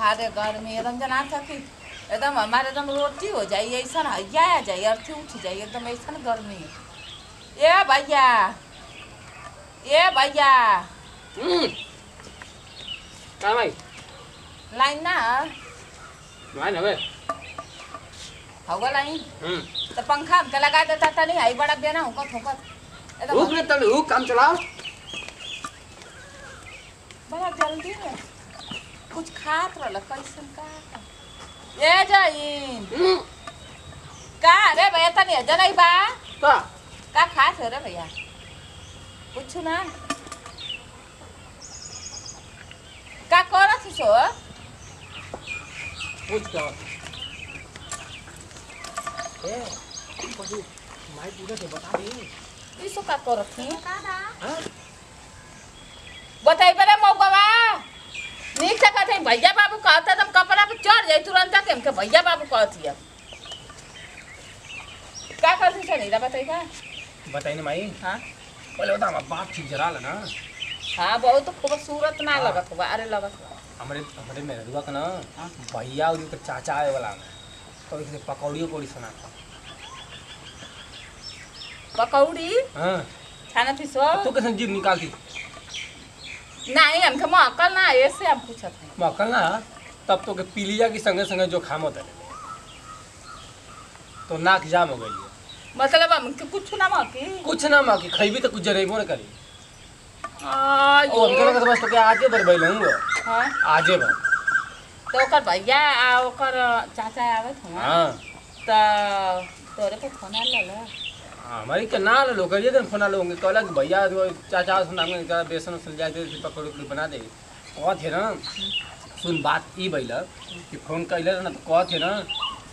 हारे गर्मी एकदम जना था कि एकदम हमारे एकदम रोटी हो जाए ऐसा हैया आ जाए अर्थी उठ जाए एकदम ऐसा गर्मी। ए भैया ए भैया का भाई लाइन ना लाइन हवे होगा लाइन तो पंखा हमके लगा देता था नहीं आई बड़ा देना हुकत हुकत हुक ले तब हुक काम चलाओ बड़ा जल्दी है कुछ खात रहल कैसन का ए जाइन का रे भैया तनी जनई बा का खात हो रे भैया कुछ ना का करत सो पूछ क्या ए पशु माई पूरा के बता दे इसो का करत थी हां बताई बरे मौगवा नीक से कहते भैया बाबू कहता तुम कपड़ा पे चढ़ जाई तुरंत के हमके भैया बाबू कहती है क्या करती से नहीं बताई का बताई ना माई हां पहले बता हम बाप ठीक जरा ना हां बहुत खूबसूरत ना लगत होगा अरे लगत हमारे मेरे दुआ का ना भैया और के चाचा आए वाला तो इसने पकौड़ी कोड़ी सुना पकौड़ी हां खाना पिसो तू कैसे जीभ निकालती नहीं हमके मौकल ना ऐसे हम पूछत हैं मौकल ना तब तो के पीलिया की संगे संगे जो खाम होता है तो नाक जाम हो गई मतलब हमके कुछ ना मौकी कुछ ना मौकी खइबी तो कुछ जरेबो ना करी ओ हमके लगा बस तो के आजे बर बैलूंगा हां आजे बर तो ओकर भैया आ ओकर चाचा आवत हुआ हां तो तोरे को फोन आला हमारी के ना लो करिए दिन फोन लोगे कहला कि भैया चाचा सुना का बेसन उसन जाए दे पकौड़ी उकड़ी बना दे कहत है ना सुन बात ई भइल कि फोन कैले ना तो कहत है ना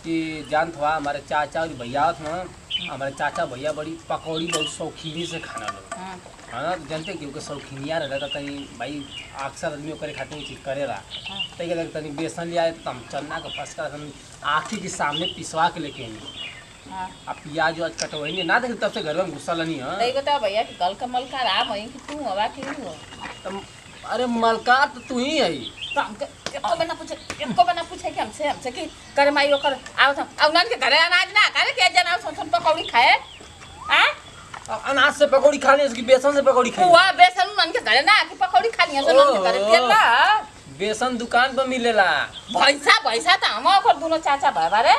कि जान थवा हमारे चाचा और भैया ना हमारे चाचा भैया बड़ी पकौड़ी बहुत शौकीनी से खाना लोग हाँ ना जानते कि ओके शौकीनिया रहता तनी भाई अक्सर आदमी ओकरे खातिर चीज करेला तई के तनी बेसन लिया तो हम चन्ना का फसका आँखी के सामने पिसवा के लेके आई अब प्याज आज कटवाई ना देख तब से घर में गुस्सा लनी है नहीं बता भैया कि गल कमल का राम है कि तू हवा की हो अरे मलकार तो तू ही है तो हमके एको बना पूछे कि हमसे कि करे माई ओकर आओ था औनन के घरे अनाज ना करे के जना सुन पकौड़ी खाए हां अनाज से पकौड़ी खाने इसकी बेसन से पकौड़ी खाए हुआ बेसन उनन के घरे ना कि पकौड़ी खानी है उनन के घरे तेला बेसन दुकान पर मिलेला भैसा त हम ओकर दोनों चाचा भाई रे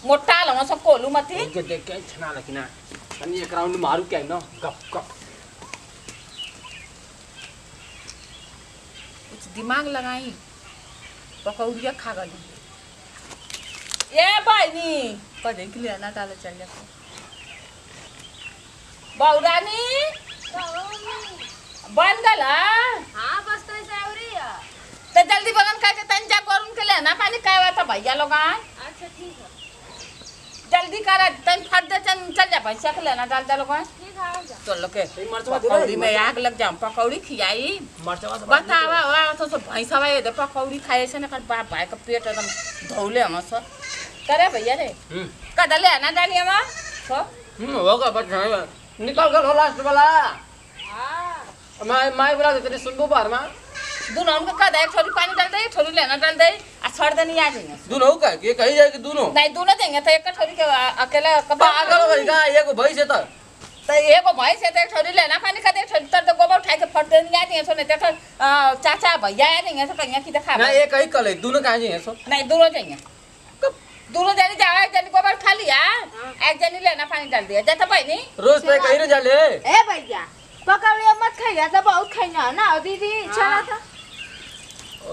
मोटा लवा सब कोलू मती के देख के छना लकिना तनी एक राउंड मारू के ना कप कप कुछ दिमाग लगाई पकौड़िया खा गई ए भाईनी कदे के लिए ना डाले चल जा बौरानी बन गला हां बस तो सावरी है तो जल्दी बगन खा के तंजा करून के ले ना पानी काय था भैया लोग आए अच्छा ठीक है जल्दी करा तन फट दे चल जा पैसा के लेना डाल दे लोग ठीक है जा चल के मरचवा पकौड़ी में आग लग जा पकौड़ी खियाई मरचवा बतावा वा तो सब भैंसा भाई दे पकौड़ी खाए से ना कर बाप भाई का पेट एकदम धौले हम से करे भैया रे कदा ले ना डाली हम तो होगा बस निकल गल हो लास्ट वाला हां माई बोला तेरे सुनबो बार में दोनों उनको कदा एक छोरी पानी डाल दे एक छोरी लेना डाल दे आ छोड़ देनी आ जाएंगे दोनों का के कही जाए कि दोनों नहीं दोनों देंगे तो एक छोरी के अकेला पागल हो गई का एगो भई से तो एगो भैंस है तो एक छोरी लेना पानी का एक छोरी तर तो गोबर उठा के फट देनी आ जाएंगे सो नहीं तो चाचा भैया आ जाएंगे तो कहीं की दिखा ना एक ही कल दोनों कहां जाए सो नहीं दोनों जाएंगे दोनों जनी जाओ एक जनी गोबर खा लिया एक जनी लेना पानी डाल दिया जाता भाई नहीं रोज पे कहीं ना जाले ए भैया पकौड़ी मत खाइया तो बहुत खाइना ना दीदी चला था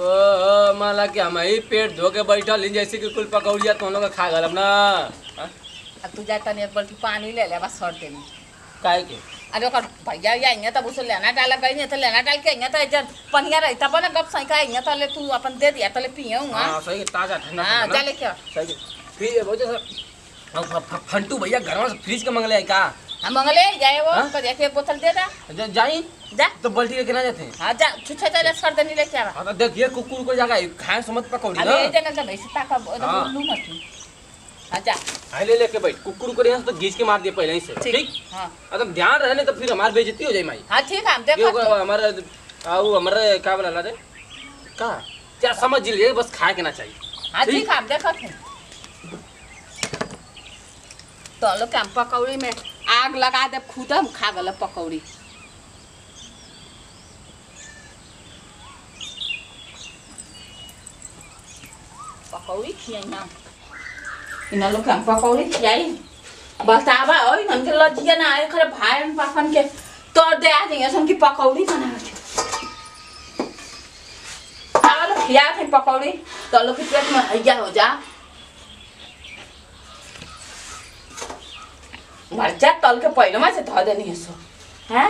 ओ माला के हम ही पेट धो के बैठल जैसे कि कुल पकौड़िया तो लोग खा गल ना तू जाता नहीं एक बाल्टी पानी ले ले बस छोड़ देनी काहे के अरे ओकर भैया आएंगे तब उसे लेना डाला गई तो लेना डाल के आएंगे तो जब पनिया रही तब ना गप सही का आएंगे तो ले तू अपन दे दिया तो ले पियूंगा हां सही ताजा ठंडा हां जा ले क्या सही फिर वो जो फंटू भैया घर में फ्रिज के मंगले का हम मंगले जाए वो तो जाके एक बोतल दे दा जाई जा तो बाल्टी लेके ना जाते हां जा छुछा चले सर देनी लेके आ हां तो देखिए कुकुर को जागा खाए समझ पकौड़ी ना अरे जने तो भैंस ताका लू मत अच्छा हां ले लेके बैठ कुकुर को यहां तो घींच के मार दिए पहले ही से ठीक हां एकदम ध्यान रहने तो फिर हमारी बेइज्जती हो जाए माई हां ठीक है हम देखो हमारे आओ हमारे क्या बोला रे का क्या समझ लिए बस खाए के ना चाहिए। हाँ ठीक है, हम देखत हैं तो लोग हम पकौड़ी में आग लगा दे, खुद हम खा गल पकौड़ी। पकौड़ी खियाई ना इन लोग हम पकौड़ी खियाई बतावा हो इन के लजिया ना आए खरे भाई पापन के तोड़ दे आ देंगे सम की पकौड़ी बना के आवल खिया थे पकौड़ी तो लोग के पेट में हैया हो जा। मरचा तल के पहले में से धो देनी है सो हैं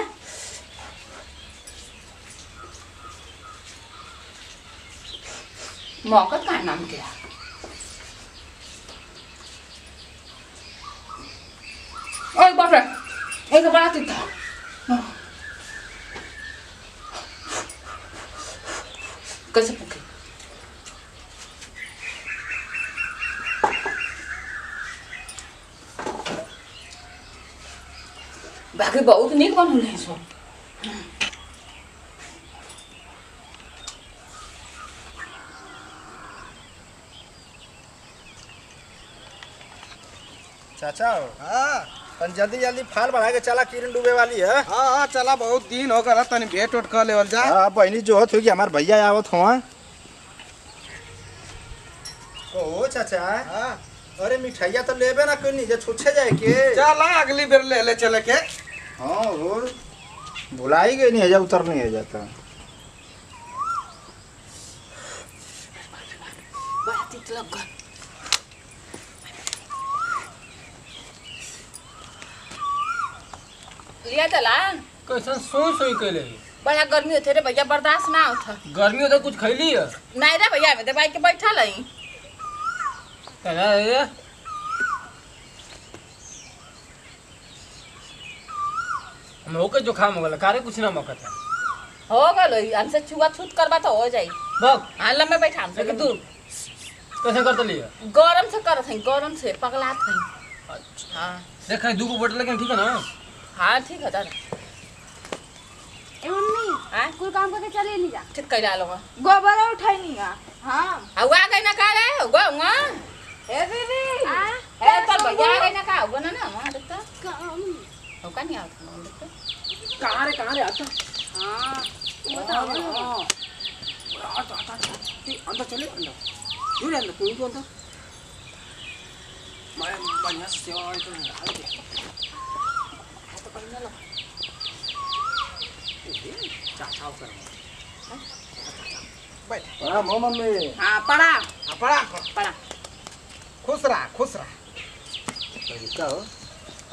मौका का नाम क्या ओए बाप रे एक बात ही था कैसे पुके बाकी बहुत नीक बनल है सो चाचा हाँ जल्दी जल्दी फाल बढ़ा के चला, किरण डूबे वाली है। हाँ हाँ चला, बहुत दिन हो गया तनी भेंट उठ कर लेवल जा। हाँ बहनी जो होत होगी हमार भैया आवत हुआ। ओ चाचा हाँ अरे मिठाइया तो लेबे ना कोई नहीं जे छुछे जाए के। चला अगली बेर ले ले चले के। हाँ और भुला ही गई नहीं है जा उतर नहीं है जाता। बात ही लग गई लिया चला कैसन सोई सोई कैले बड़ा गर्मी होते रे भैया, बर्दाश्त ना होता। गर्मी तो कुछ खैली है नहीं रे भैया में दवाई के बैठल हई कहना है हम होके जुकाम हो गला कारे कुछ ना मौका था हो गलो हमसे छुआ छूत करबा तो हो जाई। बक हाल में बैठा हमसे लेकिन तू कैसे करते लिया गरम से करत हई, गरम से पगलात हई। अच्छा हां देखा दू को बोतल लेकिन ठीक है ना। हां ठीक है दादा एवन नहीं हां कुल काम करके चले नहीं जा। ठीक कइला लोग गोबर उठाई नहीं आ। हां हुआ गई ना का रे हुआ हुआ ए दीदी ए पर भैया गई ना का हुआ ना ना वहां देखता काम हो का नहीं आता देखता कहां रे आता हां बताओ अंदर चले अंदर क्यों अंदर तू क्यों अंदर मैं बढ़िया से सेवा तो डाल दे तो करने लो चाचा कर बैठ हाँ मम्मी हां पड़ा पड़ा पड़ा खुश रहा खुश रहा। क्या हो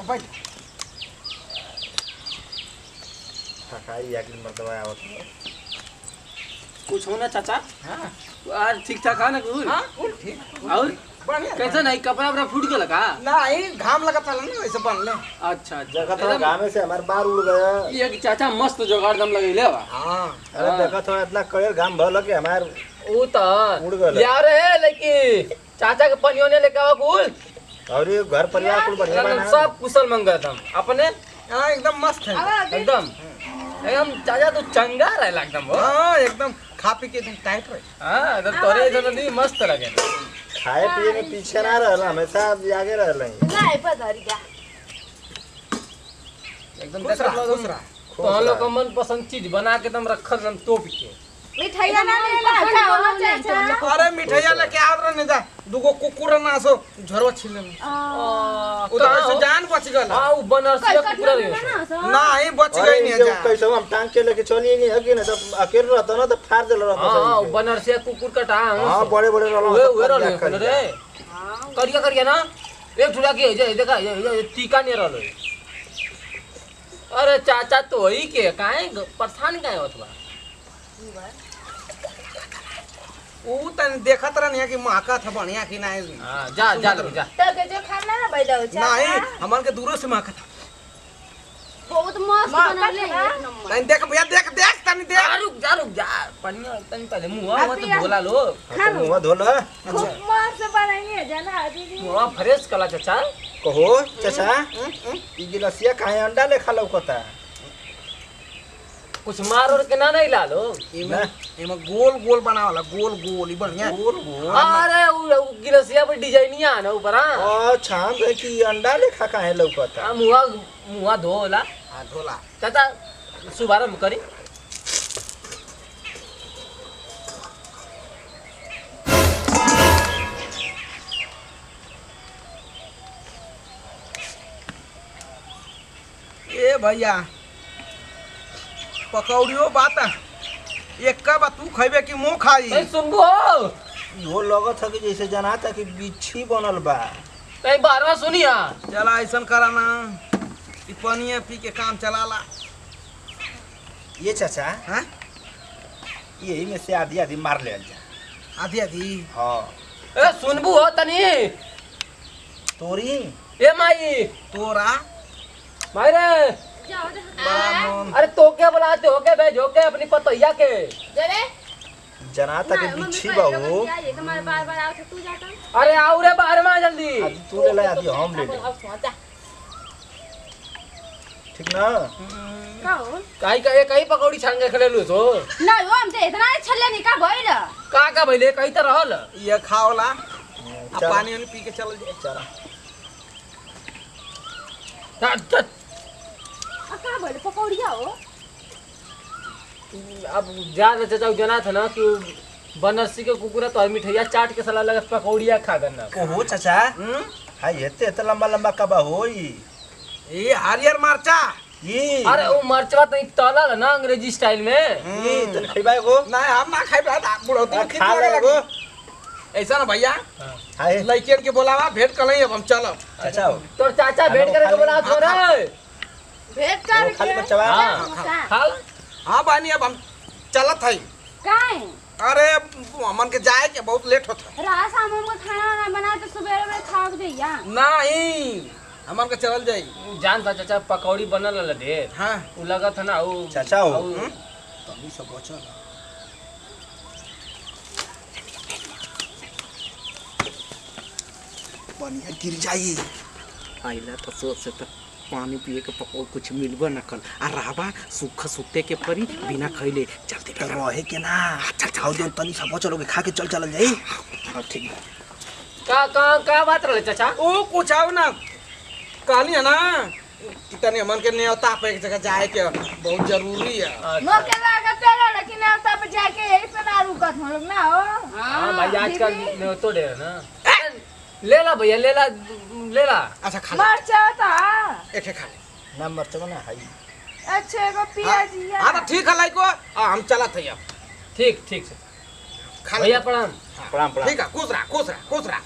बैठ खाई या कि मर्दवा आवत है। कुछ होना चाचा हाँ आज ठीक ठाक है ना कुछ हां ठीक और बढ़िया कैसा नहीं कपड़ा वपड़ा फूट गया का नहीं घाम लगा था ना वैसे बन ले। अच्छा जगह तो गाँव से हमारे बार उड़ गया। ये कि चाचा मस्त जुगाड़ दम लगैले बा हाँ अरे देखा तो इतना कड़े घाम भल के हमार ओ त उड़ गल। यार है लेकिन चाचा के पनियो ने लेके आवा कुल और ये घर परिवार कुल बढ़िया बना। सब कुशल मंगल हम अपने हाँ एकदम मस्त है। एकदम एकदम चाचा तू चंगा रहे एकदम वो हाँ एकदम खा पी के एकदम टाइट रहे। हां तो तोरे जन नहीं मस्त लगे खाए पिए में पीछे ना रहल, हमेशा आगे रहल हैं। नहीं पधर गया। एकदम खुश रहा खुश रहा। तो लोग का मन पसंद चीज बना के तुम रखल हम तोप के मिठाइया ना ले ला खाओ चाचा। अरे मिठाइया लेके आवत रहे जा दुगो कुकुर ना सो झरवा छिले उधर से जान बच गल। हां वो बनारसी कुकुरा रे नहीं बच अरे गई नहीं इनके जा। कैसे हम टांग के लेके चली नहीं है कि ना, तब अकेले रहता ना तो फाड़ देल रहता हां सब। बनारसी कुकुर का टांग हां बड़े बड़े रहल वे रहल रे करिया करिया ना एक ठुरा के जे देखा ये टीका नहीं रहल। अरे चाचा तो ही के काहे परेशान काहे होत बा ऊ तन देखत रहनी कि महका था बढ़िया कि नहीं। हां जा जा लोग जा तो के जो खाना ना बैठा हो चाचा। नहीं हमन के दूर से महका था। बहुत मस्त बना ले एक नंबर। नहीं देख भैया देख देख तनी देख। रुक जा पनिया तनी पहले मुंह मत बोला लो तो मुंह धो लो। खूब मस्त बनाएंगे जाना दीदी। मुंह फ्रेश कला चाचा कहो चाचा ई गिलासिया खाए अंडा ले खा लौकता। कुछ मार और के ना नहीं लालो एमे गोल गोल बनावला गोल गोल ई बढ़िया गोल गोल अरे उ गिलसिया पर डिजाइनिया ना ऊपर हां अच्छा हम कि अंडा लेखा काहे लौकता मुआ धोला हां धोला चाचा शुभारंभ करी ए भैया पकौड़ियो बात एक का बा तू खइबे कि मुंह खाई ए सुनबो इहो लगत है कि जैसे जनाता कि बिच्छी बनल बा ए बारवा सुनिया चला ऐसन करा ना ई पानी पी के काम चलाला ये चाचा हैं यही में से आधी आधी मार ले जा आधी आधी हाँ ए सुनबू हो तनी तोरी ए माई तोरा माई रे बामन अरे तो क्या बुलाते हो के भेजो के अपनी पतैया के जनाता कि बिच्छी बा वो अरे आओ रे बाहर में आ जल्दी आधी तू ले ले आधी हम ले ले ठीक ना कहीं पकौड़ी छान के खले लू तो ना वो हम ते इतना छल्ले निका भइल का भइले कहीं त रहल ये खाओला अब चल। पानी पी के चल जाए चला का भइल पकौड़िया हो अब ज्यादा चाचा जना था ना कि बनरसी के कुकुरा तो मिठैया चाट के सलाह लगा पकौड़िया खा करना ओहो चाचा हाय एते लंबा लंबा कबा होई ये हरियर मरचा ये अरे वो मरचवा तो तलल ना अंग्रेजी स्टाइल में ये तन खइबा गो ना हम ना खाई बा बुढ़ौती ठीक खा लगे ले गो ऐसा ना भैया हाय लड़कियन के बोलावा भेंट कर लई अब हम चलब चाचा हो तो चाचा भेंट करके बोला थो रे भेट कर खाली बच्चा हां खाल हां बानी अब हम चलत हई काहे अरे हमन के जाए के बहुत लेट होता रात शाम में खाना ना बना तो सुबह में खा के जइया नहीं हमन के चल जाई जान था चाचा पकौड़ी बनल ल ढेर हां उ लगा था ना उ चाचा हो तभी सब बचल बढ़िया गिर जाई आइला तो सोच से तो पानी पिए के पकौड़ कुछ मिलबो न कल आ रहबा सूखा सुते के परी बिना खइले जल्दी तो रहे के ना चल खाओ जो तनी सब बचल खा के चल चल जाई हां ठीक बा का बात रहे चाचा ओ कुछ आओ ना कहली है ना कि तनी हमन के न्योता पे एक जगह जाए के बहुत जरूरी है मौके लगा तेरा लेकिन आता पे जाके यही पे ना रुकत हम लोग ना हो हां भाई आजकल में तो ढेर ना ले ला भैया ले ला अच्छा खा ले मरचा था एक खा ले ना मरचा ना हाई अच्छे को पियाजिया हां तो ठीक है लाई को हम चलत हई अब ठीक ठीक से खा ले भैया प्रणाम प्रणाम ठीक है खुश रहा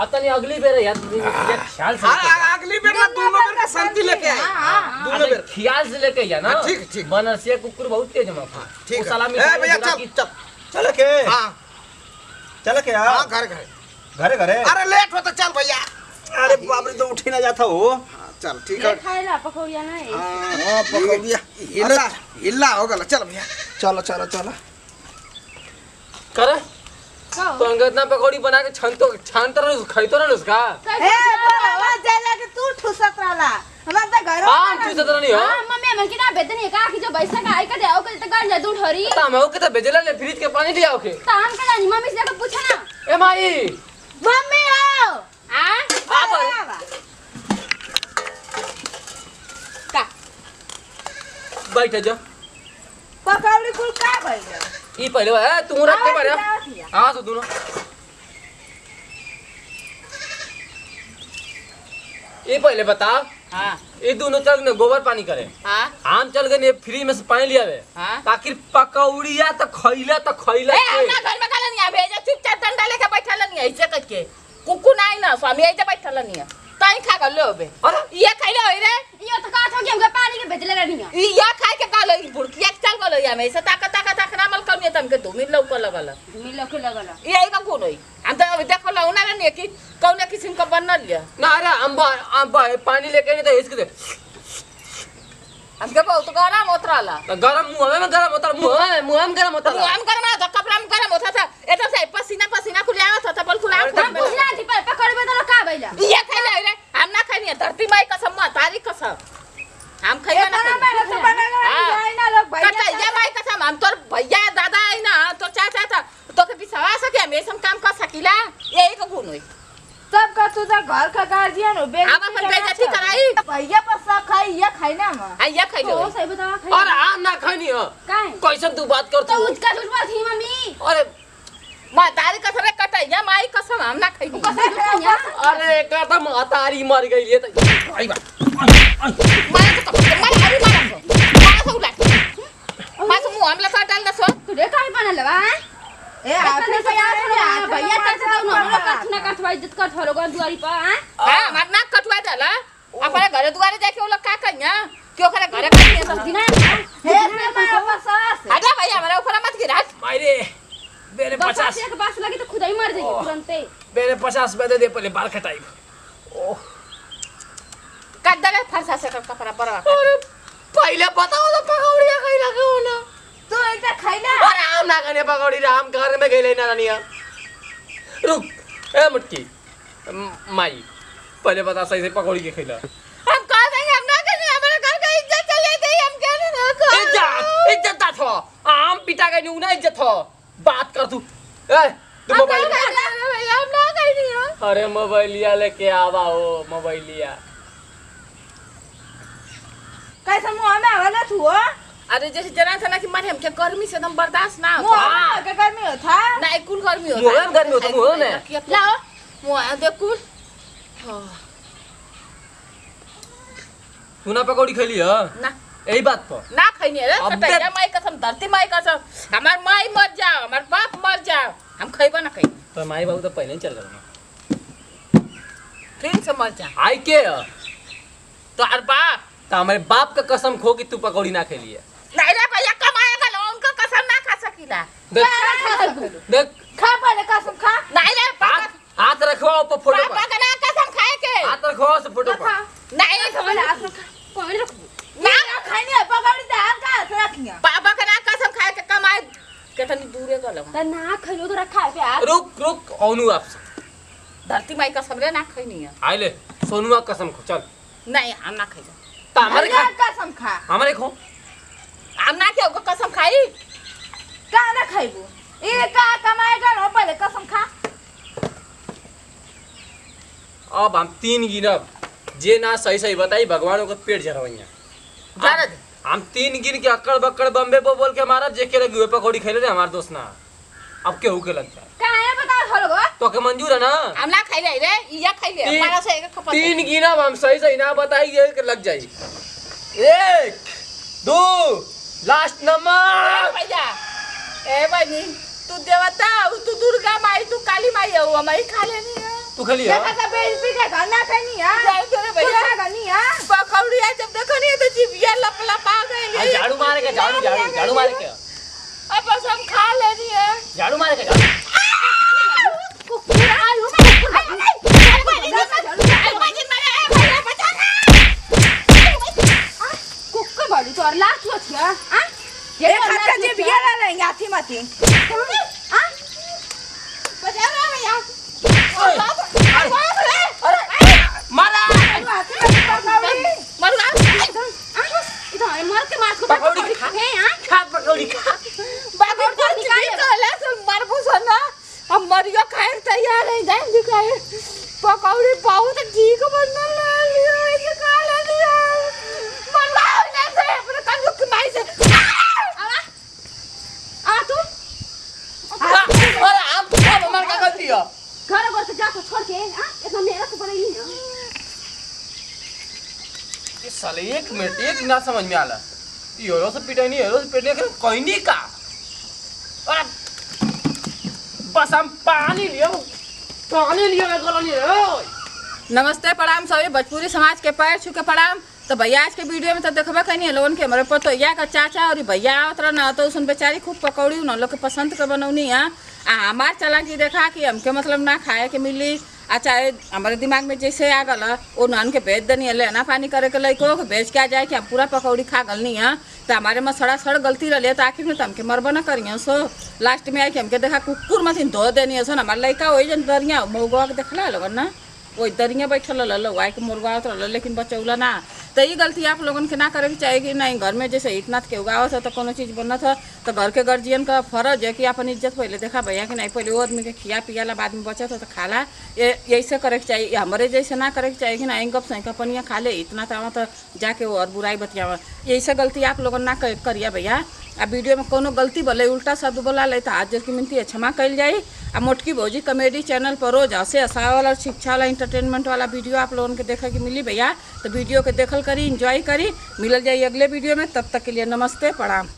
अतनी अगली बेर यार ख्याल से हां अगली बेर ना दोनों बेर का शांति लेके आई दोनों बेर ख्याल से लेके जा ना हाँ, ठीक। बनरसिया कुकुर बहुत तेज है ठीक साला है में ए भैया चल चल के हां चल के हां यार घर घरे अरे लेट हो तो चल भैया अरे बाप रे तो उठी ना जाता हो चल ठीक ये है खाइला पकौड़िया ना है हां पकौड़िया हिला हो गला चल भैया चलो कर तो अंगतना पकौड़ी बना के छानतो रह खइतो रह उसका ए बाबा जा के तू ठुसत रहला हमरा त घर हां तू सदर नहीं हो हां मम्मी हमन के ना बेदनी का कि जो पैसा का आई का देओ के त गन जा दूं ठरी ता मैं के तो भेजला ले फ्रिज के पानी ले आओ के तान का जानी मम्मी से जाके पूछा ना ए माई मम्मी आओ आ पर। का बैठ जा पकौड़ी कुल का भइल ई पहले है तू रख के बारे हां तो दोनों ये पहले बता हाँ ये दोनों चल ने गोबर पानी करे हाँ हम चल गए फ्री में से पानी लिया हाँ ताकि पकौड़िया तो खइला ए हमरा घर में काला नहीं आवे जा चुपचाप डंडा लेके बैठल नहीं ऐसे करके कुकु नहीं ना स्वामी ऐसे बैठल नहीं ताई खा कर लो बे अरे ये खाइले होई रे यो त का था कि हमके पानी के भेजले रहनी है ये खाए के कालो ई बुड़किया चल गलो या में ऐसे ताका नामल कौन तमके 2 मिनट लौक लगल मिलो के लगल ये का कोन होई हम तो अभी देखल ना नहीं कि कौन किस्म का बनल लिया ना अरे अंबा पानी लेके नहीं तो इसके दे हमके बहुत गरम उतरला तो गरम मुंह में गरम होता मुंह में गरम होता हम गरम था कपड़ा में गरम होता था एकदम से पसीना खुला था तबल खुला हम पूछना थी पर पकड़ में तो का भइला ये खाइले रे हम ना खाइनी धरती माई कसम तारी कसम हम खाइबा ना मेरे से बना हम ऐसा काम कर सकीला यही को गुण होई सब का तू घर का गार्जियन हो बे हम अपन बेइज्जती कराई भैया पर सब खाई ये खाई ना हम आ ये खाई लो तो सही बता खाई अरे आम ना खानी हो काहे कैसे तू बात कर तो तू उसका झूठ बोल थी मम्मी अरे मां तारी कसम रे कटैया माई कसम हम ना खाई अरे का त महतारी मर गई त आई बा मार तो मार अरे मार सो उला मार तो मुंह हमला का डाल दसो तू रे काहे बना लेवा ए आपने से यार भैया चाचा तो नोनो कथना कथवा इज्जत कर थरो गन दुआरी पर हां मार ना कटवा देला अपने घरे दुआरे जाके वो लोग का कहिया क्यों करे घरे कहिया सब दिना हे मेरा पास हटा भैया हमारे ऊपर मत गिरा मायरे मेरे 50 एक बात लगी तो खुद ही मर जाएगी तुरंत मेरे 50 पैसे दे पहले बाल कटाई ओह काट दे फरसा से कपड़ा पर अरे पहले बताओ तो पकौड़िया कहीं लगे हो ना तू एकटा खाई ना अरे आम ना खाने पकौड़ी राम घर में गई ना रानिया रुक ए मुटकी माई पहले बता सही से पकौड़ी के खिला हम कह देंगे हम ना करेंगे हमारे घर का इज्जत चले गई हम क्या नहीं इज्जत ता थो आम पिटा के नु ना इज्जत हो बात कर तू ए तू मोबाइल भैया हम ना करेंगे अरे मोबाइलिया लेके आवा हो मोबाइलिया कैसे मुंह में आवाला तू अरे जैसे जना था ना कि मारे हमके गर्मी से एकदम बर्दाश्त ना मुंह होता में के गर्मी होता ना कुल गर्मी होता मुंह में गर्मी होता, मुंह में। लाओ मुंह देख कुल तू ना पकौड़ी खैली ह ना यही बात पर ना खइने रे अब कटैया माई कसम धरती माई कसम हमार माई मर जाओ हमार बाप मर जाओ हम खइबा ना खइ तो माई बाबू तो पहले ही चल गए फिर से मर जा आई के तो हर बाप तो हमारे बाप का कसम खो कि तू पकौड़ी ना खेली है नहीं रे भैया कमाएगा लो उनका कसम ना खा सकीला देख देख खा पहले कसम खा नहीं रे हाथ हाथ रखो ऊपर फोटो पापा पर का ना कसम खाए के हाथ रखो से फोटो पर नहीं पहले हाथ रख पहले रख ना खाई नहीं पकौड़ी से हाथ का हाथ रखिया पापा का ना कसम खाए के कमाए कितनी दूर है गलो त ना खइलो तो रखा है पे हाथ रुक ओनू आप धरती माई कसम रे ना खइनी है आइले सोनुआ कसम खो चल नहीं हम ना खाई तो हमारे खा कसम खा हमारे खो हम ना के ओको कसम खाई का ना खाइबू ए का कमाएगा नो पहले कसम खा अब हम 3 गिनब जे ना सही सही बताई भगवान को पेट झरवैया जाने दे हम 3 गिन के अक्कड़ बक्कड़ बम्बे पे बोल के मारा जे के लगी हुए पकौड़ी खेले रे हमार दोस्त ना अब केहू के लग जाए काहे बता थोड़ो तो के मंजूर है ना हम ना खाई रे ये खाई ले तीन- हमारा से एक खपत 3 गिनब हम सही सही ना बताई ये के लग जाई 1 2 लास्ट नंबर भैया ए बनी तू देवता तू दुर्गा माई तू काली माई हो हमारी खा लेनी है तू खली देखा था बेइज्जती का घर ना खानी है जाओ तेरे भैया भैया करनी है पकौड़ी है जब देखो नहीं तो जीविया लप आ गई झाड़ू मारे के झाड़ू मारे के अब बस हम खा लेनी है झाड़ू मारे के झाड़ू कुक्कर बड़ी तो और लास्ट हो छिया हां ये खट्टा जे बिया ला लेंगे आथी माथी हां बजा रहा भैया मारा मरुआ इधर मर के मार को पकौड़ी खा है हां खा पकौड़ी खा बाबू को निकाल कहले से मरबू सोना हम मरियो खाए तैयार है जान दिखाए पकौड़ी बहुत ठीक बनल लियो ऐसे खा ले लियो मरवाओ ना से अपने कंजू की माई से आ तू अरे आप हमार का गलती है घर घर से जाकर छोड़ के हां इतना मेहनत पड़ी नहीं ये साले 1 मिनट एक ना समझ में आला हीरो से पिटाई नहीं हीरो से पिटने के कोई नहीं का अरे बस हम पानी लियो मैं कॉलोनी रे नमस्ते प्रणाम सभी भोजपुरी समाज के पैर छू के प्रणाम तो भैया आज के वीडियो में तो देखबे कहीं लोन के हमारे पर तो या का चाचा और भैया आवत रहा ना तो उसन बेचारी खूब पकौड़ी उन लोग के पसंद के बनौनी है आ हमार चला की देखा कि हमके मतलब ना खाए के मिली आ चाहे हमारे दिमाग में जैसे आ गल वो नन के बेच देनी है लेना पानी करे के लइको के बेच के आ जाए कि हम पूरा पकौड़ी खा गलनी है तो हमारे में सड़ा गलती रही तो आखिर में तो हमके मरबा ना करिए सो लास्ट में आई कि हमके देखा कुकुर मशीन धो देनी है सो हमारे लड़का वही जन दरिया मऊगा के देखला लगन ना वही दरिया बैठल लो आई के मुर्गा लेकिन बचौला ना तो ये गलती आप लोगन के ना करे के चाहिए कि नहीं घर में जैसे इतना के उगावत है तो कोनो चीज़ बनत है तो घर के गार्जियन का फर्ज है कि अपन इज्जत पहले देखा भैया कि नहीं पहले वो आदमी के खिया पियाला बाद में बचत है तो खाला ये ऐसे करे के चाहिए हमारे जैसे ना करे के चाहिए कि नहीं गप सही कपनिया खा ले इतना तो जाके वो और बुराई बतियावा ऐसे गलती आप लोगन ना करिए भैया। आ वीडियो में कोनो गलती बोले उल्टा शब्द बोला ले तो आज की मिनती है क्षमा कल जाए। आ मोटकी भौजी कॉमेडी चैनल पर रोज हंसे हंसा वाला शिक्षा वाला इंटरटेनमेंट वाला वीडियो आप लोगों के देखे की मिली भैया। तो वीडियो के देखल करी एंजॉय करी मिलल जाए अगले वीडियो में। तब तक के लिए नमस्ते प्रणाम।